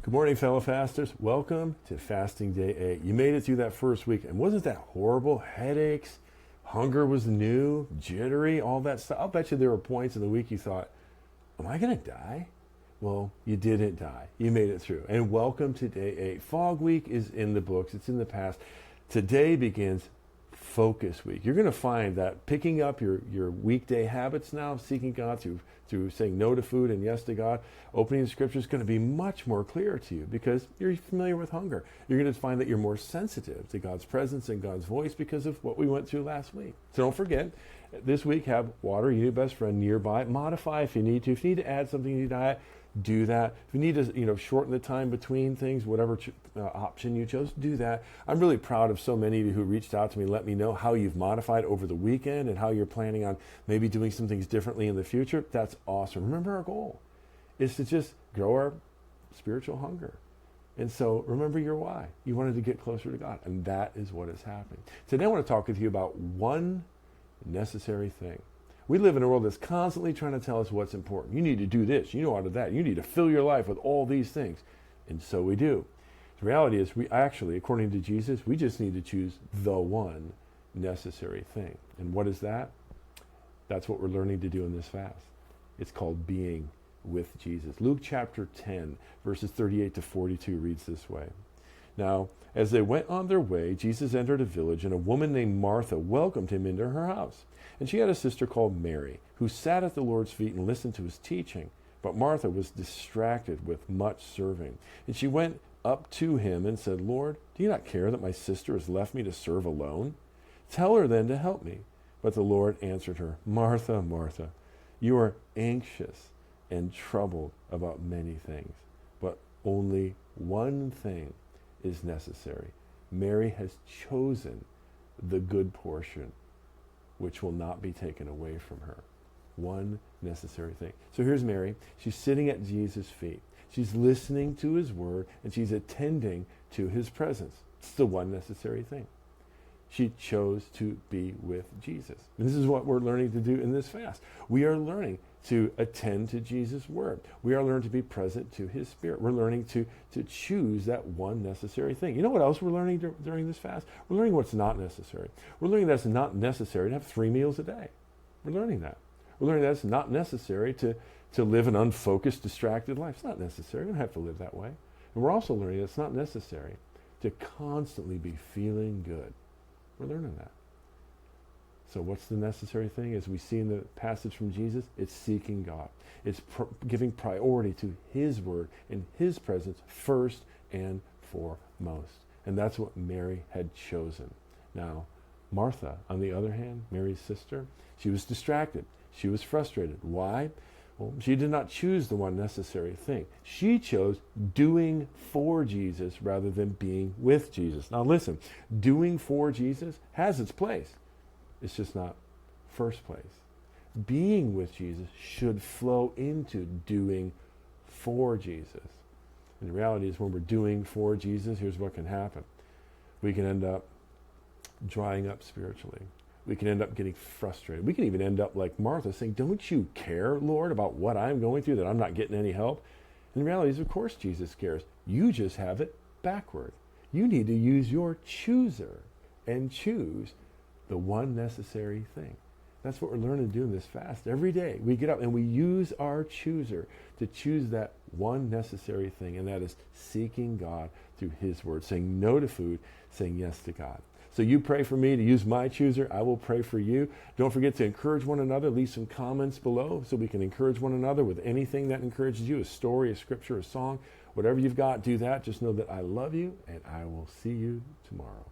Good morning, fellow fasters. Welcome to Fasting Day 8. You made it through that first week, and wasn't that horrible? Headaches, hunger was new, jittery, all that stuff. I'll bet you there were points in the week you thought, am I going to die? Well, you didn't die. You made it through. And welcome to Day 8. Fog Week is in the books. It's in the past. Today begins Focus Week. You're going to find that picking up your weekday habits now, seeking God through saying no to food and yes to God, opening the scripture is going to be much more clear to you because you're familiar with hunger. You're going to find that you're more sensitive to God's presence and God's voice because of what we went through last week. So don't forget, this week have water, your best friend nearby. Modify if you need to. If you need to add something to your diet, do that. If you need to, shorten the time between things, whatever option you chose, do that. I'm really proud of so many of you who reached out to me, let me know how you've modified over the weekend and how you're planning on maybe doing some things differently in the future. That's awesome. Remember, our goal is to just grow our spiritual hunger. And so remember your why. You wanted to get closer to God, and that is what is happening. Today I want to talk with you about one necessary thing. We live in a world that's constantly trying to tell us what's important. You need to do this, out of that. You need to fill your life with all these things. And so we do. The reality is we actually, according to Jesus, we just need to choose the one necessary thing. And what is that? That's what we're learning to do in this fast. It's called being with Jesus. Luke chapter 10, verses 38 to 42 reads this way. Now, as they went on their way, Jesus entered a village, and a woman named Martha welcomed him into her house. And she had a sister called Mary, who sat at the Lord's feet and listened to his teaching. But Martha was distracted with much serving. And she went up to him and said, Lord, do you not care that my sister has left me to serve alone? Tell her then to help me. But the Lord answered her, Martha, Martha, you are anxious and troubled about many things, but only one thing is necessary. Mary has chosen the good portion, which will not be taken away from her. One necessary thing. So here's Mary. She's sitting at Jesus' feet. She's listening to his word, and she's attending to his presence. It's the one necessary thing. She chose to be with Jesus. And this is what we're learning to do in this fast. We are learning to attend to Jesus' word. We are learning to be present to his spirit. We're learning to choose that one necessary thing. You know what else we're learning during this fast? We're learning what's not necessary. We're learning that it's not necessary to have 3 meals a day. We're learning that. We're learning that it's not necessary to live an unfocused, distracted life. It's not necessary. We don't have to live that way. And we're also learning that it's not necessary to constantly be feeling good. We're learning that. So what's the necessary thing? As we see in the passage from Jesus, it's seeking God. It's giving priority to his word and his presence first and foremost. And that's what Mary had chosen. Now, Martha, on the other hand, Mary's sister, she was distracted. She was frustrated. Why? Well, she did not choose the one necessary thing. She chose doing for Jesus rather than being with Jesus. Now listen, doing for Jesus has its place. It's just not first place. Being with Jesus should flow into doing for Jesus. And the reality is when we're doing for Jesus, here's what can happen. We can end up drying up spiritually. We can end up getting frustrated. We can even end up like Martha saying, don't you care, Lord, about what I'm going through, that I'm not getting any help? And the reality is, of course, Jesus cares. You just have it backward. You need to use your chooser and choose the one necessary thing. That's what we're learning to do in this fast. Every day we get up and we use our chooser to choose that one necessary thing, and that is seeking God through his word, saying no to food, saying yes to God. So you pray for me to use my chooser. I will pray for you. Don't forget to encourage one another. Leave some comments below so we can encourage one another with anything that encourages you, a story, a scripture, a song, whatever you've got, do that. Just know that I love you, and I will see you tomorrow.